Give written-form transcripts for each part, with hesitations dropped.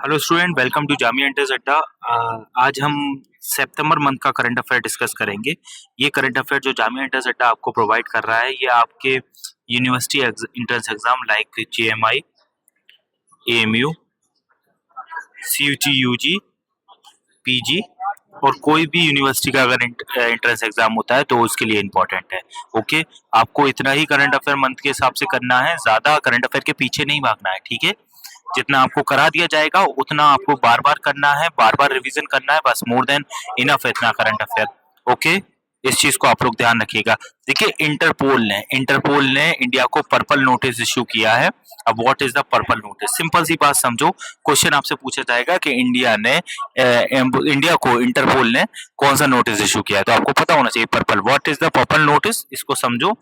Hello student, welcome to Jamia इंटर्स अड्डा। आज हम सितंबर मंथ का करंट अफेयर डिस्कस करेंगे। ये करंट अफेयर जो जामिया इंटर्स अड्डा आपको प्रोवाइड कर रहा है, ये आपके university entrance exam like JMI, AMU, CUET, UG, PG और कोई भी यूनिवर्सिटी का अगर एंट्रेंस एग्जाम होता है तो उसके लिए इम्पोर्टेंट है। ओके, आपको इतना ही करंट अफेयर मंथ के हिसाब से करना है, ज्यादा करंट अफेयर के पीछे नहीं भागना है। ठीक है, जितना आपको करा दिया जाएगा उतना आपको बार बार करना है, बार बार रिवीजन करना है, बस मोर देन इनफ है इतना करंट अफेयर। ओके, इस चीज को आप लोग ध्यान रखिएगा। देखिए, इंटरपोल ने इंडिया को पर्पल नोटिस इश्यू किया है। अब what is the purple notice? Simple सी बात समझो, क्वेश्चन आपसे पूछा जाएगा कि इंडिया को इंटरपोल ने कौन सा नोटिस इश्यू किया है, तो आपको पता होना चाहिए purple. What is the purple notice, इसको समझो।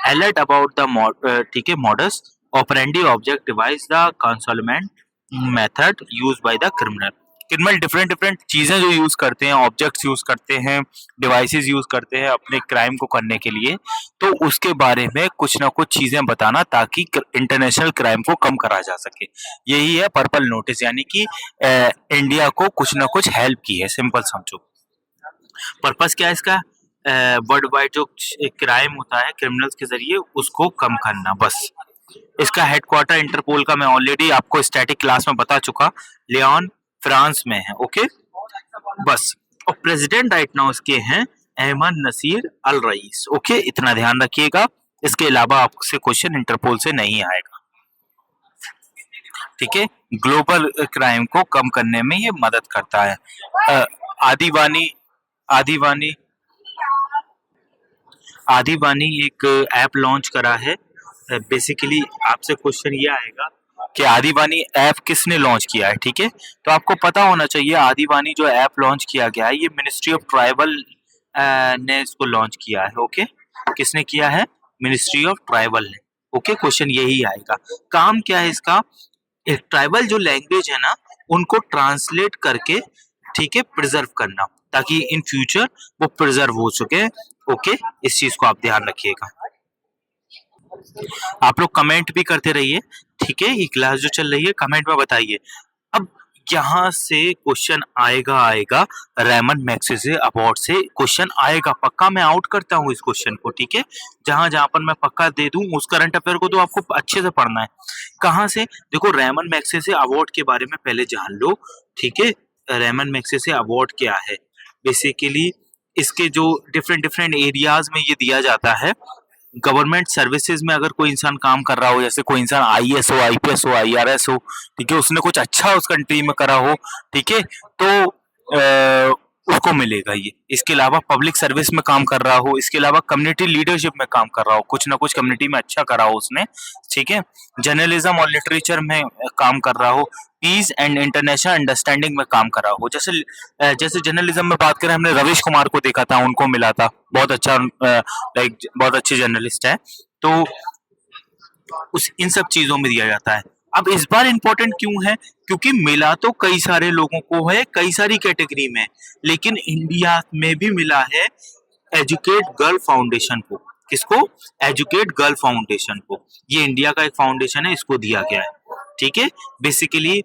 अलर्ट अबाउट द ठीक है modus operandi object device the concealment method use by the criminal different different चीजें जो यूज करते हैं, ऑब्जेक्ट्स यूज करते हैं, डिवाइसेस यूज करते हैं अपने क्राइम को करने के लिए, तो उसके बारे में कुछ ना कुछ चीजें बताना ताकि इंटरनेशनल क्राइम को कम करा जा सके। यही है पर्पल नोटिस, यानी कि इंडिया को कुछ ना कुछ हेल्प की है, सिंपल समझो। पर्पस क्या है इसका? वर्ल्ड वाइड जो क्राइम होता है क्रिमिनल्स के जरिए, उसको कम करना, बस। इसका हेडक्वार्टर इंटरपोल का मैं ऑलरेडी आपको स्टैटिक क्लास में बता चुका, लियोन फ्रांस में है। ओके, बस। और प्रेसिडेंट राइट नाउ इसके हैं अहमद नसीर अल रईस। ओके, इतना ध्यान रखिएगा। इसके अलावा आपसे क्वेश्चन इंटरपोल से नहीं आएगा। ठीक है, ग्लोबल क्राइम को कम करने में ये मदद करता है। आदिवानी आदिवानी आदिवानी एक ऐप लॉन्च करा है। बेसिकली आपसे क्वेश्चन ये आएगा कि आदिवानी ऐप किसने लॉन्च किया है। ठीक है, तो आपको पता होना चाहिए आदिवानी जो ऐप लॉन्च किया गया है, ये मिनिस्ट्री ऑफ ट्राइबल ने इसको लॉन्च किया है। ओके, किसने किया है? मिनिस्ट्री ऑफ ट्राइबल ने। ओके, क्वेश्चन यही आएगा। काम क्या है इसका? ट्राइबल जो लैंग्वेज है ना, उनको ट्रांसलेट करके, ठीक है, प्रिजर्व करना, ताकि इन फ्यूचर वो प्रिजर्व हो सके। ओके, इस चीज को आप ध्यान रखिएगा। आप लोग कमेंट भी करते रहिए। ठीक है, ये क्लास जो चल रही है कमेंट में बताइए। अब यहाँ से क्वेश्चन आएगा रेमन मैग्सेसे अवार्ड से क्वेश्चन आएगा पक्का। मैं आउट करता हूँ इस क्वेश्चन को। ठीक है, जहां जहां पर मैं पक्का दे दूं, उस करंट अफेयर को तो आपको अच्छे से पढ़ना है। कहाँ से? देखो, रेमन मैग्सेसे अवार्ड के बारे में पहले जान लो। ठीक है, रेमन मैग्सेसे अवार्ड क्या है? बेसिकली इसके जो डिफरेंट डिफरेंट एरियाज में ये दिया जाता है। गवर्नमेंट सर्विसेज में अगर कोई इंसान काम कर रहा हो, जैसे कोई इंसान आईएएस हो, आईपीएस हो, आईआरएस हो, ठीक है, उसने कुछ अच्छा उस कंट्री में करा हो, ठीक है, तो उसको मिलेगा ये। इसके अलावा पब्लिक सर्विस में काम कर रहा हो, इसके अलावा कम्युनिटी लीडरशिप में काम कर रहा हो, कुछ ना कुछ कम्युनिटी में अच्छा करा हो उसने, ठीक है, जर्नलिज्म और लिटरेचर में काम कर रहा हो, पीस एंड इंटरनेशनल अंडरस्टैंडिंग में काम करा हो। जैसे जैसे जर्नलिज्म में बात करें, हमने रवीश कुमार को देखा था, उनको मिला था, बहुत अच्छा, लाइक बहुत अच्छे जर्नलिस्ट है। तो उस इन सब चीजों में दिया जाता है। अब इस बार इंपॉर्टेंट क्यों है? क्योंकि मिला तो कई सारे लोगों को है, कई सारी कैटेगरी में, लेकिन इंडिया में भी मिला है एजुकेट गर्ल फाउंडेशन को। किसको? एजुकेट गर्ल फाउंडेशन को। ये इंडिया का एक फाउंडेशन है, इसको दिया गया है। ठीक है, बेसिकली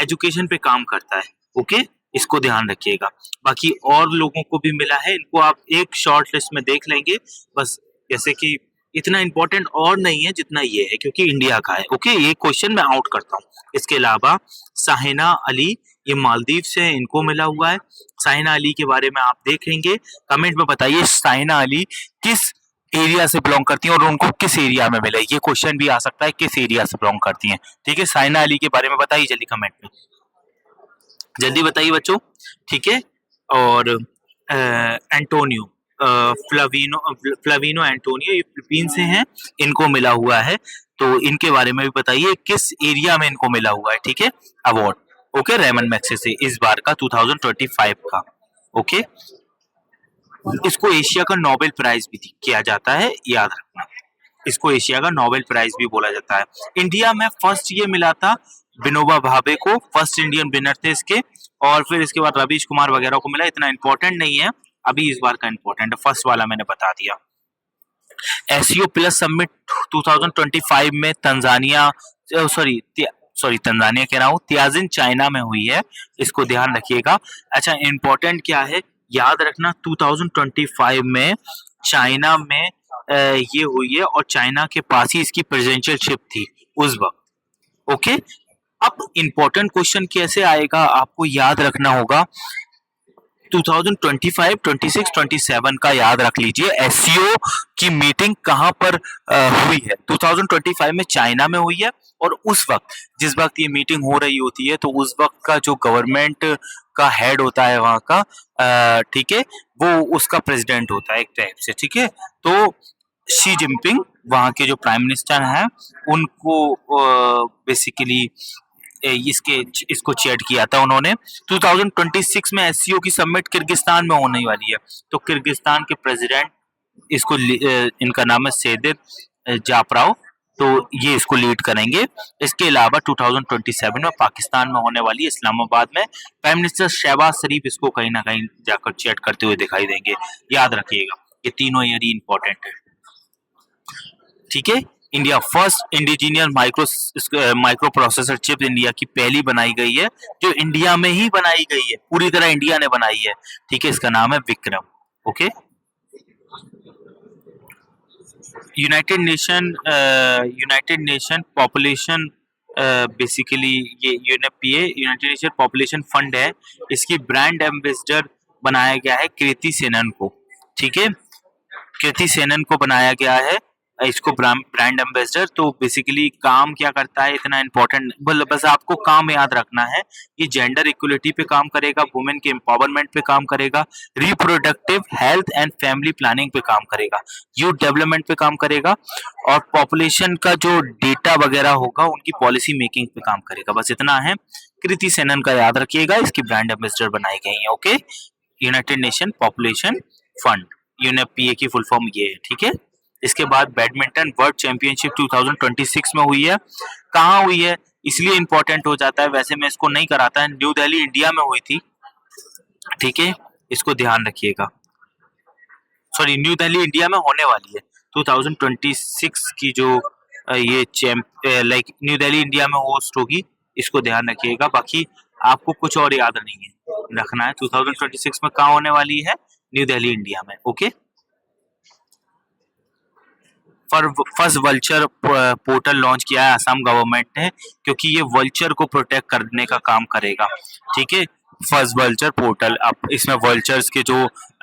एजुकेशन पे काम करता है। ओके, इसको ध्यान रखिएगा। बाकी और लोगों को भी मिला है, इनको आप एक शॉर्ट लिस्ट में देख लेंगे, बस। जैसे कि इतना इंपॉर्टेंट और नहीं है जितना ये है, क्योंकि इंडिया का है। ओके, ये क्वेश्चन मैं आउट करता हूँ। इसके अलावा साहिना अली, ये मालदीव से, इनको मिला हुआ है। साहिना अली के बारे में आप देखेंगे, कमेंट में बताइए साहिना अली किस एरिया से बिलोंग करती हैं और उनको किस एरिया में मिला। ये क्वेश्चन भी आ सकता है, किस एरिया से बिलोंग करती हैं। ठीक है, साहिना अली के बारे में बताइए जल्दी कमेंट में, जल्दी बताइए बच्चों। ठीक है, और एंटोनियो, फ्लाविनो एंटोनियो, ये फिलीपीन से हैं, इनको मिला हुआ है। तो इनके बारे में भी बताइए किस एरिया में इनको मिला हुआ है। ठीक है, अवार्ड। ओके, रेमन मैग्सेसे इस बार का 2025 का। ओके, इसको एशिया का नोबेल प्राइज भी किया जाता है, याद रखना। इसको एशिया का नोबेल प्राइज भी बोला जाता है। इंडिया में फर्स्ट ये मिला था विनोबा भावे को, फर्स्ट इंडियन विनर थे इसके, और फिर इसके बाद रवीश कुमार वगैरह को मिला। इतना इंपॉर्टेंट नहीं है, अभी इस बार का इंपॉर्टेंट है, फर्स्ट वाला मैंने बता दिया। एससीओ प्लस समिट 2025 में तंजानिया, सॉरी, सॉरी तंजानिया कह रहा हूँ, तियाजिन चाइना में हुई है, इसको ध्यान रखिएगा। अच्छा इम्पोर्टेंट क्या है, याद रखना 2025 में चाइना में ये हुई है और चाइना के पास ही इसकी प्रेसिडेंशियलशिप थी उस वक्त। ओके, अब इम्पोर्टेंट क्वेश्चन कैसे आएगा आपको याद रखना होगा, 2025, 26, 27 का याद रख लीजिए। एससीओ की मीटिंग कहां पर हुई है, 2025 में चाइना में हुई है, और उस वक्त जिस वक्त ये मीटिंग हो रही होती है तो उस वक्त का जो गवर्नमेंट का हेड होता है वहां का, ठीक है, वो उसका प्रेसिडेंट होता है एक टाइप से, ठीक है। तो शी जिनपिंग वहां के जो प्राइम मिनिस्टर हैं उनको बेसिकली इसके इसको चेयर किया था उन्होंने। 2026 में एससीओ की समिट किर्गिस्तान में होने वाली है, तो किर्गिस्तान के प्रेसिडेंट इसको इनका नाम है सेदिर जापराव, तो ये इसको लीड करेंगे। इसके अलावा 2027 में पाकिस्तान में होने वाली इस्लामाबाद में प्राइम मिनिस्टर शहबाज शरीफ इसको कहीं ना कहीं जाकर चेयर करते हुए दिखाई देंगे, याद रखिएगा ये तीनों ईयर ही इंपॉर्टेंट है, ठीक है। India first indigenous micro processor chip India की पहली बनाई गई है, जो इंडिया में ही बनाई गई है, पूरी तरह इंडिया ने बनाई है, ठीक है। इसका नाम है Vikram. Okay, united nation population basically ये UNFPA united nation population fund है, इसकी ब्रांड एम्बेसडर बनाया गया है कृति सेनन को, ठीक है। कृति सेनन को बनाया गया है इसको ब्रांड एम्बेसडर। तो बेसिकली काम क्या करता है, इतना इंपॉर्टेंट बस आपको काम याद रखना है, ये जेंडर इक्वलिटी पे काम करेगा, वुमेन के एम्पावरमेंट पे काम करेगा, reproductive health and family planning पे काम करेगा, यूथ डेवलपमेंट पे काम करेगा, और पॉपुलेशन का जो डेटा वगैरह होगा उनकी पॉलिसी मेकिंग पे काम करेगा। बस इतना है, कृति सेनन का याद रखिएगा, इसकी ब्रांड एम्बेसडर बनाई गई है। Okay, united nation population fund, UNFPA की फुल फॉर्म ये है, ठीक है। इसके बाद बैडमिंटन वर्ल्ड चैंपियनशिप 2026 में हुई है, कहाँ हुई है इसलिए इंपॉर्टेंट हो जाता है, वैसे मैं इसको नहीं कराता है, न्यू दिल्ली इंडिया में हुई थी, ठीक है, इसको ध्यान रखिएगा। सॉरी, न्यू दिल्ली इंडिया में होने वाली है 2026 की जो ये लाइक न्यू दिल्ली इंडिया में होस्ट होगी, इसको ध्यान रखिएगा। बाकी आपको कुछ और याद नहीं है रखना है, 2026 में कहाँ होने वाली है, न्यू दिल्ली इंडिया में। Okay, first vulture portal launch किया है असम गवर्नमेंट ने, क्योंकि ये वल्चर को प्रोटेक्ट करने का काम करेगा, ठीक है। फर्स्ट वल्चर पोर्टल, अब इसमें वल्चर्स के जो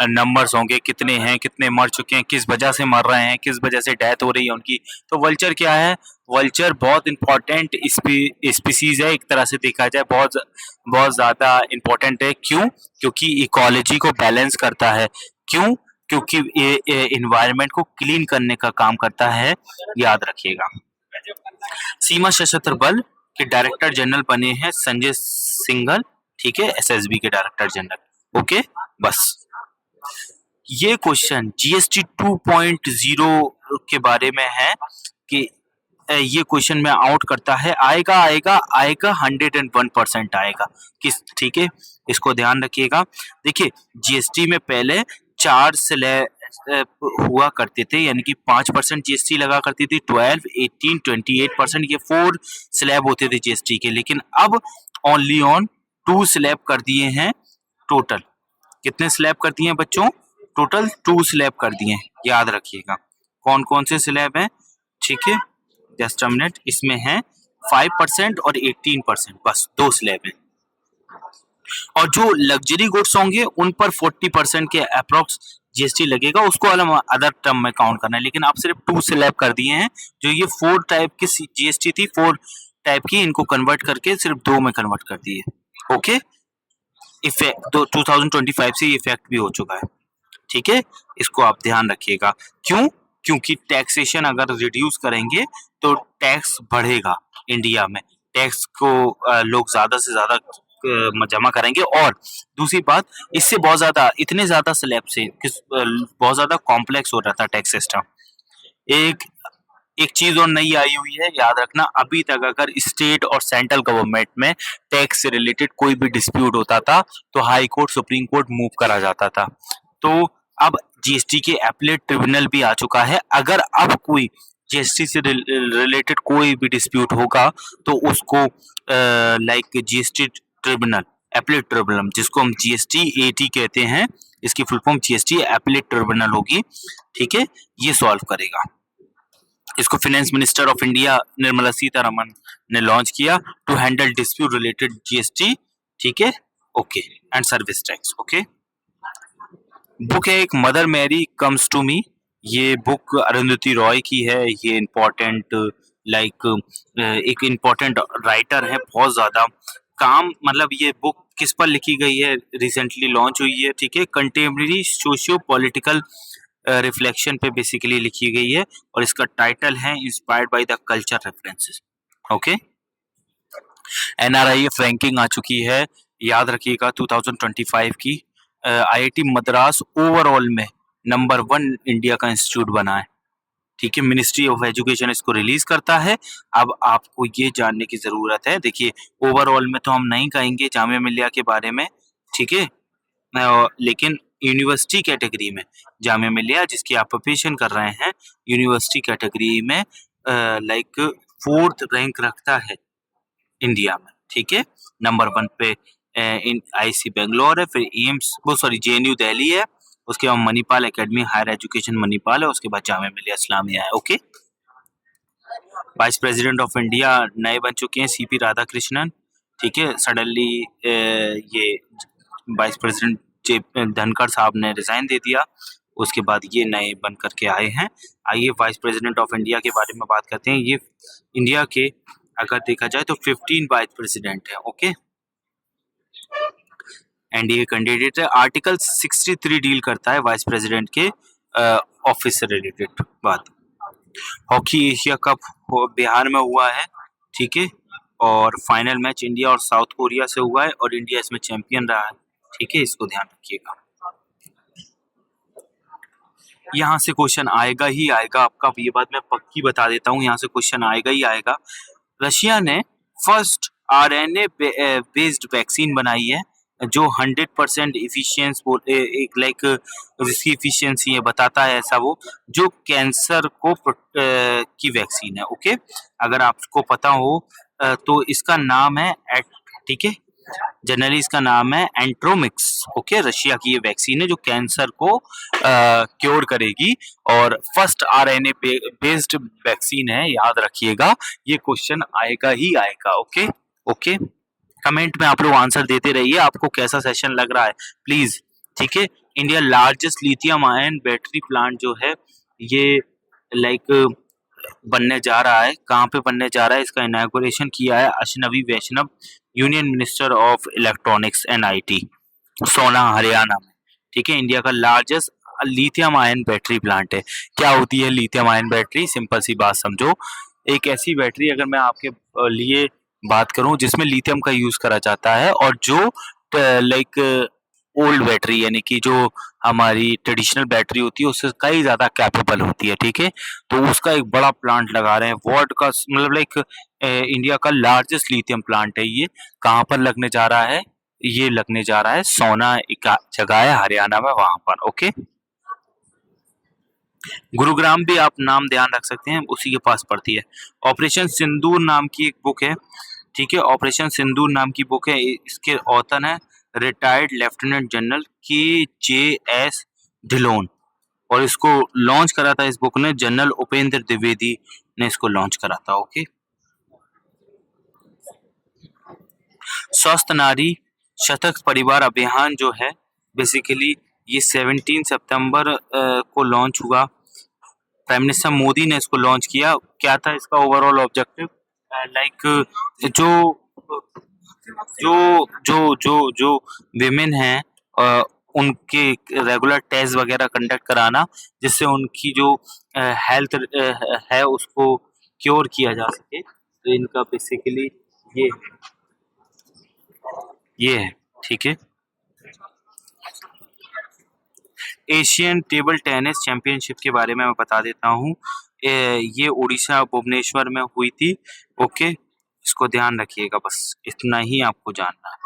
नंबर्स होंगे, कितने हैं, कितने मर चुके हैं, किस वजह से मर रहे हैं, किस वजह से डेथ हो रही है उनकी, तो वल्चर क्या है, वल्चर बहुत इंपॉर्टेंट स्पीसीज है, एक तरह से देखा जाए बहुत बहुत ज्यादा इंपॉर्टेंट है। क्यों? क्योंकि इकोलॉजी को बैलेंस करता है। क्यों? क्योंकि ये इन्वायरमेंट को क्लीन करने का काम करता है, याद रखिएगा। सीमा सशस्त्र बल के डायरेक्टर जनरल बने हैं संजय सिंघल, ठीक है, एसएसबी के डायरेक्टर जनरल। ओके, बस ये क्वेश्चन जीएसटी 2.0 के बारे में है कि ये क्वेश्चन में आउट करता है, आएगा आएगा आएगा 101% आएगा किस, ठीक है, इसको ध्यान रखिएगा। देखिए जीएसटी में पहले 4 स्लैब हुआ करते थे, यानी कि 5% जीएसटी लगा करती थी, 12, 18, 28%, ये 4 स्लैब होते थे जीएसटी के, लेकिन अब ओनली ऑन 2 स्लैब कर दिए हैं टोटल। कितने स्लैब कर दिए हैं बच्चों? टोटल 2 स्लैब कर दिए हैं, याद रखिएगा। कौन कौन से स्लैब हैं, ठीक है, जस्ट अ मिनट, इसमें है 5% और 18%, बस 2 स्लैब हैं। और जो लग्जरी गुड्स होंगे उन पर 40% के अप्रोक्स जीएसटी लगेगा, उसको अदर टर्म में काउंट करना है, लेकिन आप सिर्फ 2 स्लैब कर दिए हैं। जो ये 4 टाइप की जीएसटी थी, 4 टाइप की, इनको कन्वर्ट करके सिर्फ 2 में कन्वर्ट कर दिए। ओके, इफेक्ट तो 2025 से इफेक्ट भी हो चुका है, ठीक है, इसको आप ध्यान रखिएगा। क्यों? क्योंकि टैक्सेशन अगर रिड्यूस करेंगे तो टैक्स बढ़ेगा इंडिया में, टैक्स को लोग ज्यादा से ज्यादा जमा करेंगे। और दूसरी बात, इससे बहुत ज्यादा, इतने ज्यादा स्लैब से बहुत ज्यादा कॉम्प्लेक्स हो रहा था टैक्स सिस्टम। एक एक चीज और नई आई हुई है, याद रखना, अभी तक अगर स्टेट और सेंट्रल गवर्नमेंट में टैक्स से रिलेटेड कोई भी डिस्प्यूट होता था तो high court, supreme court move करा जाता था। तो अब जीएसटी के एपलेट ट्रिब्यूनल भी आ चुका है। अगर अब कोई जीएसटी से रिलेटेड कोई भी डिस्प्यूट होगा तो उसको लाइक जीएसटी ट्रिब्यूनल, एपीलेट ट्रिब्यूनल, जिसको हम जीएसटी एटी कहते हैं, इसकी full form GST appellate tribunal होगी, ठीक है, ये सॉल्व करेगा। इसको finance minister of India Nirmala Sitharaman ने लॉन्च किया to handle dispute related GST, ठीक है, okay, and service tax, okay. Book है एक Mother Mary comes to me, ये बुक अरुंधति रॉय की है। ये इम्पोर्टेंट लाइक एक इम्पोर्टेंट राइटर है, बहुत ज्यादा काम, मतलब ये बुक किस पर लिखी गई है, रिसेंटली लॉन्च हुई है, ठीक है, कंटेम्प्रेरी सोशियो पॉलिटिकल रिफ्लेक्शन पे बेसिकली लिखी गई है और इसका टाइटल है inspired by the culture references, okay. NRIF ranking आ चुकी है, याद रखिएगा 2025 की। आईआईटी मद्रास ओवरऑल में नंबर 1 इंडिया का इंस्टीट्यूट बना है, ठीक है, मिनिस्ट्री ऑफ एजुकेशन इसको रिलीज करता है। अब आपको ये जानने की जरूरत है, देखिए ओवरऑल में तो हम नहीं कहेंगे जामिया मिलिया के बारे में, ठीक है, लेकिन यूनिवर्सिटी कैटेगरी में जामिया मिलिया जिसकी आप प्रिपरेशन कर रहे हैं, यूनिवर्सिटी कैटेगरी में लाइक 4th रैंक रखता है इंडिया में, ठीक है, नंबर 1 पे इन आईसी बेंगलोर है, फिर एम्स वो सॉरी जेएनयू दिल्ली है, उसके बाद Manipal academy higher education Manipal है, उसके बाद जामिया मिलिया इस्लामिया है, okay. Vice president of India नए बन चुके हैं सीपी राधाकृष्णन, ठीक है, सडनली ये वाइस प्रेसिडेंट धनखड़ साहब ने रिजाइन दे दिया, उसके बाद ये नए बन करके आए हैं। आइए वाइस प्रेसिडेंट ऑफ इंडिया के बारे में बात करते हैं। ये इंडिया के अगर देखा जाए तो 15 वाइस प्रेसिडेंट है, ओके, एनडीए कैंडिडेट है। आर्टिकल 63 डील करता है वाइस प्रेसिडेंट के ऑफिस से रिलेटेड बात। हॉकी एशिया कप बिहार में हुआ है, ठीक है, और फाइनल मैच इंडिया और साउथ कोरिया से हुआ है और इंडिया इसमें चैंपियन रहा है, ठीक है, इसको ध्यान रखिएगा। यहाँ से क्वेश्चन आएगा ही आएगा आपका, ये बात मैं पक्की बता देता हूँ, यहाँ से क्वेश्चन आएगा ही आएगा। रशिया ने फर्स्ट आरएनए बेस्ड वैक्सीन बनाई है जो 100% इफिशियंस एक लाइक जिसकी इफिशियंसी है बताता है ऐसा वो, जो कैंसर को की वैक्सीन है, ओके। अगर आपको पता हो तो इसका नाम है ठीक है, जनरली इसका नाम है एंट्रोमिक्स, ओके। रशिया की ये वैक्सीन है जो कैंसर को क्योर करेगी और फर्स्ट आरएनए बेस्ड वैक्सीन है, याद रखिएगा, ये क्वेश्चन आएगा ही आएगा, ओके ओके। कमेंट में आप लोग आंसर देते रहिए, आपको कैसा सेशन लग रहा है प्लीज, ठीक है। India largest lithium ion battery plant जो है ये लाइक बनने जा रहा है, कहाँ पे बनने जा रहा है, इसका इनॉग्रेशन किया है Ashwini Vaishnaw, union minister of electronics and IT, Sona Haryana में, ठीक है। इंडिया का largest lithium ion battery plant है। क्या होती है लिथियम आयन बैटरी, सिंपल सी बात समझो, एक ऐसी बैटरी अगर मैं आपके लिए बात करूं जिसमें लिथियम का यूज करा जाता है और जो लाइक ओल्ड बैटरी यानी कि जो हमारी ट्रेडिशनल बैटरी होती है उससे कई ज्यादा कैपेबल होती है, ठीक है, तो उसका एक बड़ा प्लांट लगा रहे हैं, वर्ल्ड का मतलब लाइक इंडिया का लार्जेस्ट लिथियम प्लांट है ये। कहाँ पर लगने जा रहा है, ये लगने जा रहा है सोना एक जगह है हरियाणा में, वहां पर, ओके। गुरुग्राम भी आप नाम ध्यान रख सकते हैं, उसी के पास पड़ती है। ऑपरेशन सिंदूर नाम की एक बुक है, ठीक है, ऑपरेशन सिंदूर नाम की बुक है, इसके ऑथर है रिटायर्ड लेफ्टिनेंट जनरल के जे एस ढिलोन और इसको लॉन्च करा था इस बुक ने जनरल उपेंद्र द्विवेदी ने इसको लॉन्च करा था, ओके। स्वस्थ नारी शतक परिवार अभियान जो है बेसिकली ये 17 सितंबर को लॉन्च हुआ, प्राइम मिनिस्टर मोदी ने इसको लॉन्च किया। क्या था इसका ओवरऑल ऑब्जेक्टिव, लाइक जो जो जो जो जो विमेन हैं उनके रेगुलर टेस्ट वगैरह कंडक्ट कराना जिससे उनकी जो हेल्थ है उसको क्योर किया जा सके, तो इनका बेसिकली ये ये है, ठीक है। एशियन टेबल टेनिस चैंपियनशिप के बारे में मैं बता देता हूँ, ये उड़ीसा भुवनेश्वर में हुई थी, ओके, इसको ध्यान रखिएगा, बस इतना ही आपको जानना है।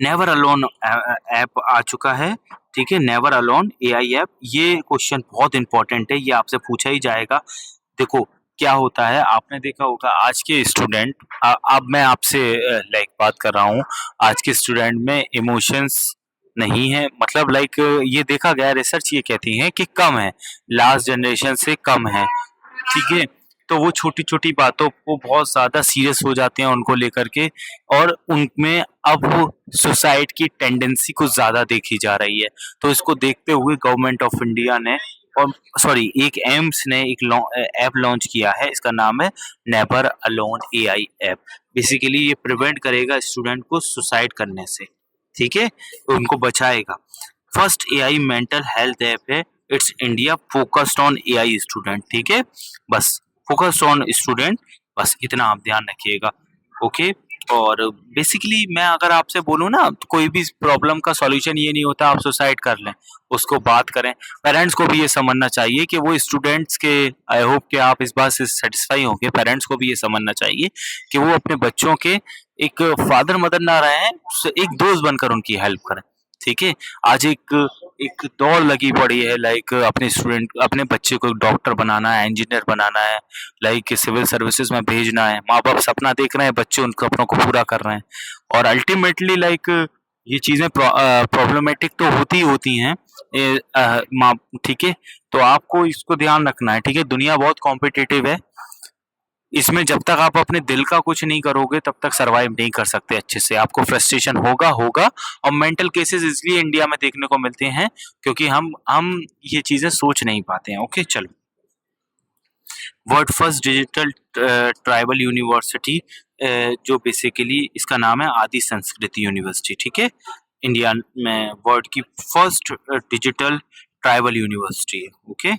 नेवर अलोन ऐप आ चुका है, ठीक है, नेवर अलोन एआई ऐप, ये क्वेश्चन बहुत इंपॉर्टेंट है, ये आपसे पूछा ही जाएगा। देखो क्या होता है, आपने देखा होगा आज के स्टूडेंट, अब मैं आपसे लाइक बात कर रहा हूँ, आज के स्टूडेंट में इमोशंस नहीं है, मतलब लाइक ये देखा गया, रिसर्च ये कहती है कि कम है, लास्ट जनरेशन से कम है, ठीक है। तो वो छोटी-छोटी बातों को बहुत ज़्यादा सीरियस हो जाते हैं उनको लेकर के, और उनमें अब वो सुसाइड की टेंडेंसी कुछ ज़्यादा देखी जा रही है। तो इसको देखते हुए गवर्नमेंट ऑफ इंडिया ने, और सॉरी, एक एम्स ने एक ऐप लॉन्च किया है, इसका नाम है never alone AI app. Basically ये प्रिवेंट करेगा स्टूडेंट को सुसाइड करने से, ठीक है? तो उनको बचाएगा। First AI mental health app है, it's India focused on AI student, ठीक है? बस फोकस्ड ऑन स्टूडेंट, बस इतना आप ध्यान रखिएगा, ओके। और बेसिकली मैं अगर आपसे बोलूँ ना, तो कोई भी प्रॉब्लम का सॉल्यूशन ये नहीं होता आप सुसाइड कर लें, उसको बात करें। पेरेंट्स को भी ये समझना चाहिए कि वो स्टूडेंट्स के, आई होप कि आप इस बात से सेटिस्फाई होंगे, पेरेंट्स को भी ये समझना चाहिए कि वो अपने बच्चों के एक फादर मदर ना रहें, एक दोस्त बनकर उनकी हेल्प करें, ठीक है? आज एक एक दौड़ लगी पड़ी है, लाइक अपने स्टूडेंट, अपने बच्चे को डॉक्टर बनाना है, इंजीनियर बनाना है, लाइक सिविल सर्विसेज में भेजना है, माँ बाप सपना देख रहे हैं, बच्चे उन सपनों को पूरा कर रहे हैं, और अल्टीमेटली लाइक ये चीजें प्रॉब्लमेटिक तो होती ही होती हैं, माँ, ठीक है? तो आपको इसको ध्यान रखना है, ठीक है? दुनिया बहुत कॉम्पिटिटिव है, इसमें जब तक आप अपने दिल का कुछ नहीं करोगे तब तक सरवाइव नहीं कर सकते अच्छे से, आपको फ्रस्ट्रेशन होगा होगा। और मेंटल केसेस इसलिए इंडिया में देखने को मिलते हैं क्योंकि हम ये चीजें सोच नहीं पाते हैं, ओके चलो। World first digital tribal university, जो बेसिकली इसका नाम है आदि संस्कृति यूनिवर्सिटी, ठीक है? इंडिया में वर्ल्ड की फर्स्ट डिजिटल ट्राइबल यूनिवर्सिटी है, ओके।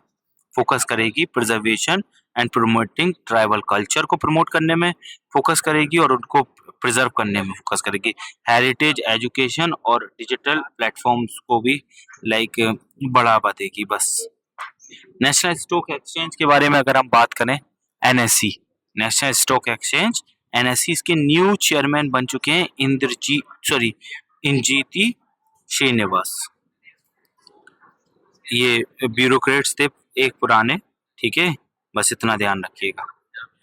फोकस करेगी preservation and promoting tribal culture को प्रमोट करने में फोकस करेगी, और उनको प्रिजर्व करने में फोकस करेगी। हेरिटेज एजुकेशन और डिजिटल प्लेटफॉर्म्स को भी लाइक बढ़ावा देगी, बस। नेशनल स्टॉक एक्सचेंज के बारे में अगर हम बात करें, NSC, national stock exchange, NSC, इसके न्यू चेयरमैन बन चुके हैं इंजीती श्रीनिवास। ये ब्यूरोक्रेट्स थे एक पुराने, ठीक है? बस इतना ध्यान रखिएगा।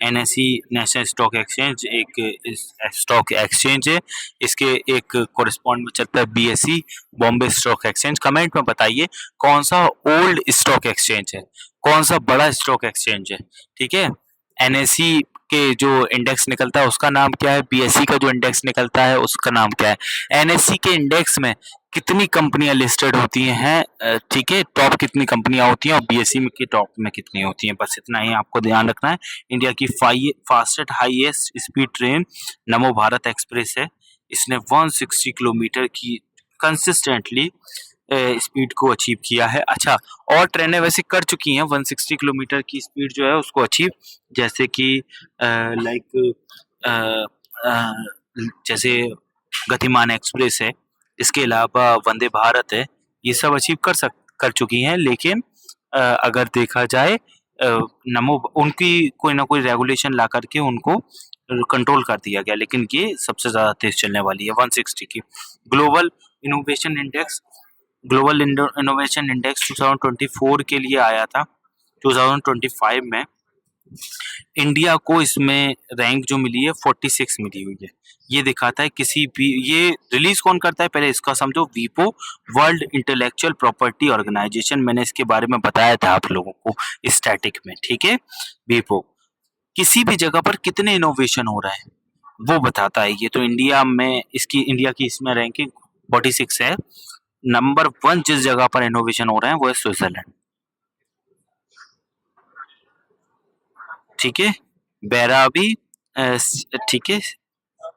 एनएससी, नेशनल स्टॉक एक्सचेंज, एक स्टॉक एक्सचेंज है, इसके एक कोरिस्पॉन्ड में चलता है BSE, Bombay stock exchange. Comment में बताइए कौन सा ओल्ड स्टॉक एक्सचेंज है, कौन सा बड़ा स्टॉक एक्सचेंज है, ठीक है? एनएससी के जो इंडेक्स निकलता है उसका नाम क्या है, बीएसई का जो इंडेक्स निकलता है उसका नाम क्या है, एनएससी के इंडेक्स में कितनी कंपनियां लिस्टेड होती हैं, ठीक है? टॉप कितनी कंपनियां होती हैं, और बीएसई में की टॉप में कितनी होती हैं, बस इतना ही आपको ध्यान रखना है। इंडिया की फास्टेस्ट हाईएस्ट स्पीड ट्रेन नमो भारत एक्सप्रेस है, इसने 160 किलोमीटर की कंसिस्टेंटली स्पीड को अचीव किया है। अच्छा, और ट्रेनें वैसे कर चुकी हैं 160 किलोमीटर की स्पीड जो है उसको अचीव, जैसे कि लाइक जैसे गतिमान एक्सप्रेस है, इसके अलावा वंदे भारत है, ये सब अचीव कर चुकी हैं। लेकिन अगर देखा जाए, नमो उनकी कोई ना कोई रेगुलेशन ला करके उनको कंट्रोल कर दिया गया, लेकिन ये सबसे ज्यादा तेज चलने वाली है 160 की। Global innovation index, global innovation index 2024 के लिए आया था, 2025 में इंडिया को इसमें रैंक जो मिली है 46 मिली हुई है। ये दिखाता है किसी भी, ये रिलीज कौन करता है पहले इसका समझो, वीपो, वर्ल्ड इंटेलेक्चुअल प्रॉपर्टी ऑर्गेनाइजेशन, मैंने इसके बारे में बताया था आप लोगों को स्टैटिक में, ठीक है? वीपो किसी भी जगह पर कितने इनोवेशन हो रहा है वो बताता है ये। तो इंडिया में इसकी, इंडिया की इसमें रैंकिंग 46 है। नंबर 1 जिस जगह पर इनोवेशन हो रहे हैं वो है स्विट्जरलैंड, ठीक है? बैराबी, ठीक है,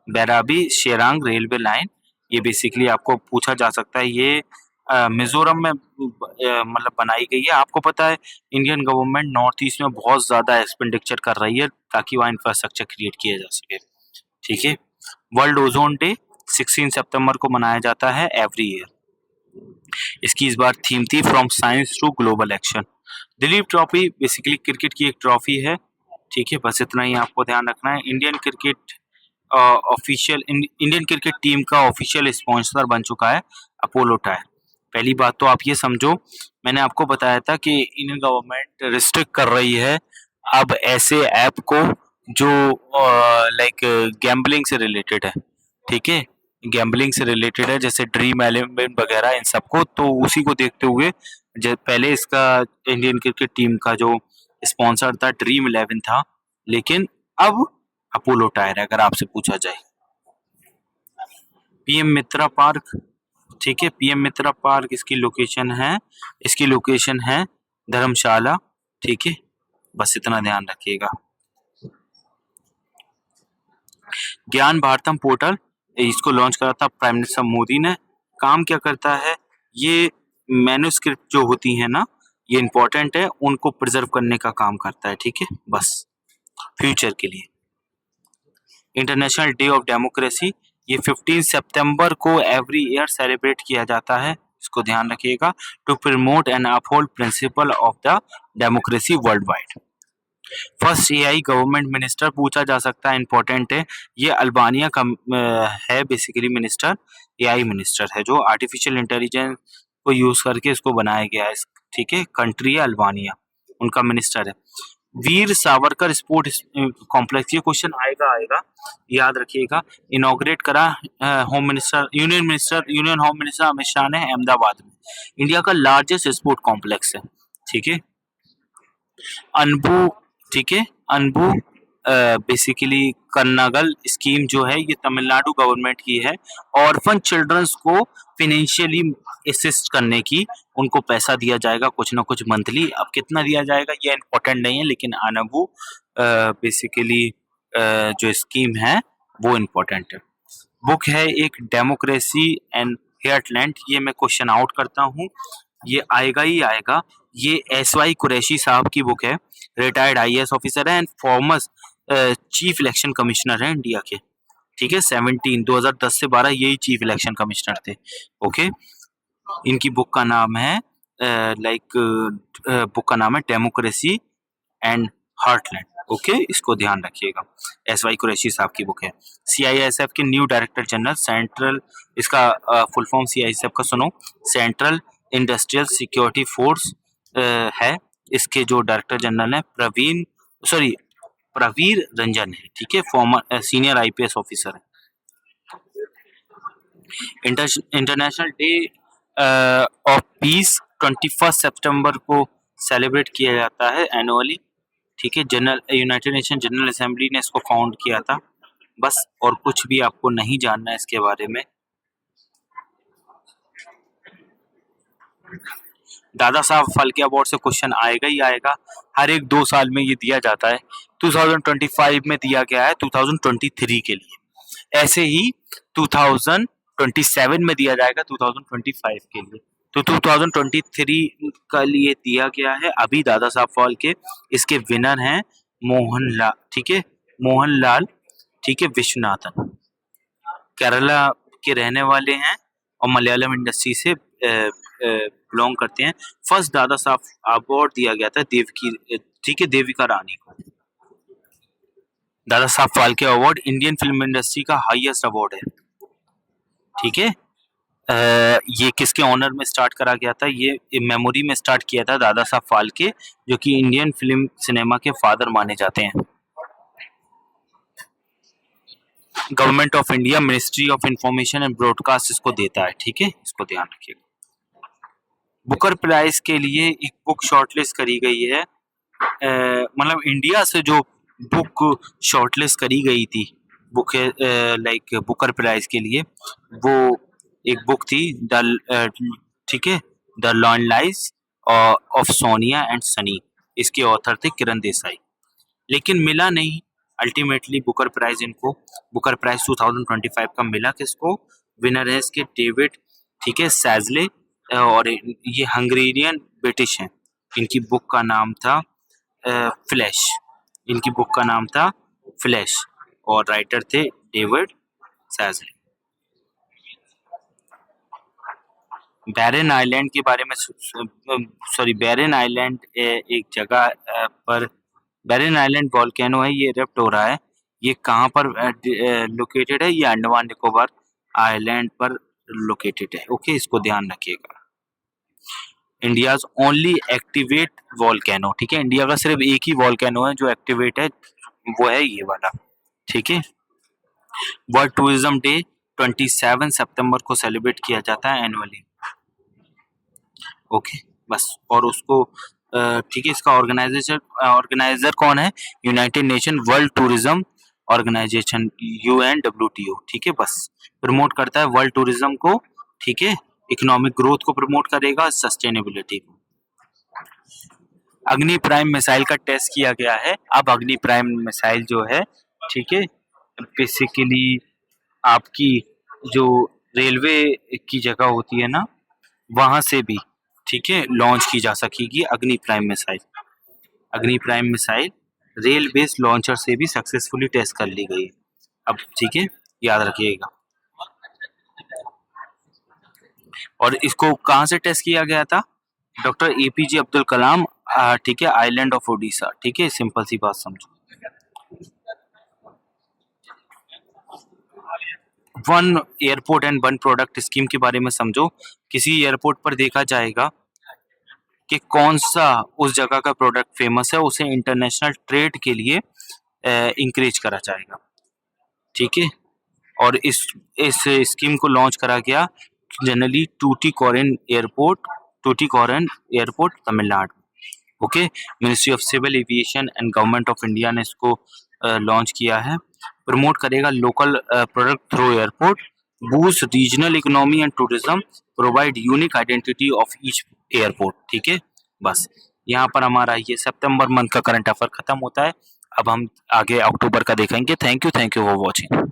बैराबी शेरांग रेलवे लाइन, ये बेसिकली आपको पूछा जा सकता है, ये मिजोरम में मतलब बनाई गई है। आपको पता है इंडियन गवर्नमेंट नॉर्थ ईस्ट में बहुत ज्यादा एक्सपेंडिचर कर रही है ताकि वहाँ इंफ्रास्ट्रक्चर क्रिएट किया जा सके, ठीक है? वर्ल्ड ओजोन डे 16 सितंबर को मनाया जाता है एवरी ईयर। इसकी इस बार थीम थी from science to global action. Duleep trophy basically cricket की एक ट्रॉफी है, ठीक है? बस इतना ही आपको ध्यान रखना है। Indian cricket official, Indian cricket team का ऑफिशियल स्पॉन्सर बन चुका है अपोलो टायर, पहली बात तो आप ये समझो, मैंने आपको बताया था कि इंडियन गवर्नमेंट रिस्ट्रिक्ट कर रही है अब ऐसे ऐप को जो लाइक गैम्बलिंग से रिलेटेड है, ठीक है, गैम्बलिंग से रिलेटेड है, जैसे ड्रीम एलेवन वगैरह इन सबको, तो उसी को देखते हुए पहले इसका इंडियन क्रिकेट टीम का जो स्पॉन्सर था ड्रीम इलेवन था, लेकिन अब अपोलो टायर है अगर आपसे पूछा जाए। पीएम मित्रा पार्क, ठीक है, पीएम मित्रा पार्क इसकी लोकेशन है धर्मशाला, ठीक है, बस इतना ध्यान रखिएगा। ज्ञान भारतम पोर्टल, इसको लॉन्च करा था प्राइम मिनिस्टर मोदी ने। काम क्या करता है, ये मैन्युस्क्रिप्ट जो होती है ना, ये इंपॉर्टेंट है, उनको प्रिजर्व करने का काम करता है, ठीक है, बस फ्यूचर के लिए। इंटरनेशनल डे ऑफ डेमोक्रेसी, ये 15 सितंबर को एवरी ईयर सेलिब्रेट किया जाता है, इसको ध्यान रखिएगा, to promote and uphold principle of the democracy world wide. First AI government minister पूछा जा सकता है, इंपॉर्टेंट है, ये अल्बानिया का है बेसिकली मिनिस्टर, एआई मिनिस्टर है जो आर्टिफिशियल इंटेलिजेंस को यूज करके इसको बनाया गया है, ठीक है, कंट्री है अल्बानिया, उनका मिनिस्टर है। वीर सावरकर स्पोर्ट कॉम्प्लेक्स, ये क्वेश्चन आएगा, याद रखिएगा, इनॉग्रेट करा union home minister Amit Shah ने अहमदाबाद में, इंडिया का लार्जेस्ट स्पोर्ट कॉम्प्लेक्स है, ठीक है। अनबू, ठीक है, अनबू बेसिकली कन्नागल स्कीम जो है ये तमिलनाडु गवर्नमेंट की है, ऑर्फन चिल्ड्रंस को फिनेंशियली असिस्ट करने की, उनको पैसा दिया जाएगा कुछ ना कुछ मंथली, अब कितना दिया जाएगा ये इम्पोर्टेंट नहीं है, लेकिन अनबू बेसिकली जो स्कीम है वो इम्पोर्टेंट है। बुक है एक डेमोक्रेसी एंड हेयरलैंड, ये मैं क्वेश्चन आउट करता हूँ, ये आएगा ही आएगा, ये एसवाई कुरैशी साहब की बुक है, रिटायर्ड आईएएस ऑफिसर है and former chief election commissioner है इंडिया के, ठीक है, 2010 से 12 यही चीफ इलेक्शन कमिश्नर थे, ओके। इनकी बुक का नाम है बुक का नाम है डेमोक्रेसी एंड हार्टलैंड, ओके, इसको ध्यान रखिएगा, एसवाई कुरैशी साहब की बुक है। सीआईएसएफ के न्यू डायरेक्टर जनरल, सेंट्रल, इसका फुल फॉर्म सीआईएसएफ का सुनो, सेंट्रल इंडस्ट्रियल सिक्योरिटी फोर्स है, इसके जो डायरेक्टर जनरल है प्रवीर रंजन है, ठीक है, फॉर्मर सीनियर आईपीएस ऑफिसर है। इंटरनेशनल डे ऑफ पीस 21 सितंबर को सेलिब्रेट किया जाता है एनुअली, ठीक है, यूनाइटेड नेशन जनरल असेंबली ने इसको फाउंड किया था, बस, और कुछ भी आपको नहीं जानना है इसके बारे में। दादा साहब फाल्के अवार्ड से क्वेश्चन आएगा ही आएगा, हर एक 2 साल में ये दिया जाता है, 2025 में दिया गया है 2023 के लिए, ऐसे ही 2027 में दिया जाएगा 2025 के लिए, तो 2023 का लिए दिया गया है अभी दादा साहब फाल्के, इसके विनर हैं मोहनलाल, ठीक है, मोहनलाल, ठीक है, विश्वनाथन, केरला के रहने वाले हैं और मलयालम इंडस्ट्री से बिलोंग करते हैं। फर्स्ट दादा साहब अवार्ड दिया गया था ठीक है, देविका रानी को। Dada Saheb Phalke award Indian film industry का हाईएस्ट अवार्ड है, ठीक है। ये किसके ऑनर में स्टार्ट करा गया था, ये मेमोरी में स्टार्ट किया था दादा साहब फाल्के, जो कि इंडियन फिल्म सिनेमा के फादर माने जाते हैं। Government of India ministry of information and broadcast इसको देता है, ठीक है, इसको ध्यान रखिएगा। बुकर प्राइज के लिए एक बुक शॉर्टलिस्ट करी गई है, मतलब इंडिया से जो बुक शॉर्टलिस्ट करी गई थी बुक बुकर प्राइज के लिए, वो एक बुक थी ठीक है, the long life of Sonia and Sunny, इसके ऑथर थे किरण देसाई, लेकिन मिला नहीं अल्टीमेटली बुकर प्राइज इनको, बुकर प्राइज 2025 का मिला किसको, विनर है इसके डेविड, ठीक है, सैजले, और ये हंगेरियन ब्रिटिश हैं, इनकी बुक का नाम था फ्लैश, इनकी बुक का नाम था फ्लैश, और राइटर थे डेविड सैजले। बैरन आइलैंड के बारे में बैरन आइलैंड एक जगह पर, बैरन आइलैंड वॉल्केनो है, ये इरप्ट हो रहा है, ये कहाँ पर लोकेटेड है, ये अंडमान निकोबार आइलैंड पर लोकेटेड है, ओके, इसको ध्यान रखिएगा। इंडियाज ओनली एक्टिवेट वॉल्केनो, ठीक है, इंडिया का सिर्फ एक ही वॉल्केनो है जो एक्टिवेट है, वो है ये वाला, ठीक है। वर्ल्ड टूरिज्म डे 27 सितंबर को सेलिब्रेट किया जाता है एनुअली, ओके, बस। और उसको ठीक है, इसका ऑर्गेनाइजर कौन है? United Nation World Tourism Organization, UNWTO, ठीक है, बस। प्रमोट करता है वर्ल्ड टूरिज्म को, ठीक है, इकोनॉमिक ग्रोथ को प्रमोट करेगा, सस्टेनेबिलिटी को। अग्नि प्राइम मिसाइल का टेस्ट किया गया है। अब अग्नि प्राइम मिसाइल जो है, ठीक है, बेसिकली आपकी जो रेलवे की जगह होती है ना, वहां से भी, ठीक है, लॉन्च की जा सकेगी अग्नि प्राइम मिसाइल। अग्नि prime missile rail based launcher से भी सक्सेसफुली टेस्ट कर ली गई है। अब ठीक है, याद रखिएगा। और इसको कहाँ से टेस्ट किया गया था? डॉक्टर APJ अब्दुल कलाम, ठीक है, आइलैंड ऑफ ओडिशा, ठीक है, सिंपल सी बात समझो। One airport and one product scheme के बारे में समझो। किसी एयरपोर्ट पर देखा जाएगा कि कौन सा उस जगह का प्रोडक्ट फेमस है, उसे इंटरनेशनल ट्रेड के लिए इंकरेज करा जाएगा, ठीक है। और इस स्कीम को लॉन्च करा गया generally Tuticorin airport Tamil Nadu, okay. Ministry of civil aviation and government of India ने इसको लॉन्च किया है। प्रमोट करेगा local product through airport, boost regional economy and tourism, provide unique identity of each airport, ठीक है, बस। यहाँ पर हमारा ये सितंबर मंथ का करंट अफेयर खत्म होता है। अब हम आगे अक्टूबर का देखेंगे। Thank you for watching.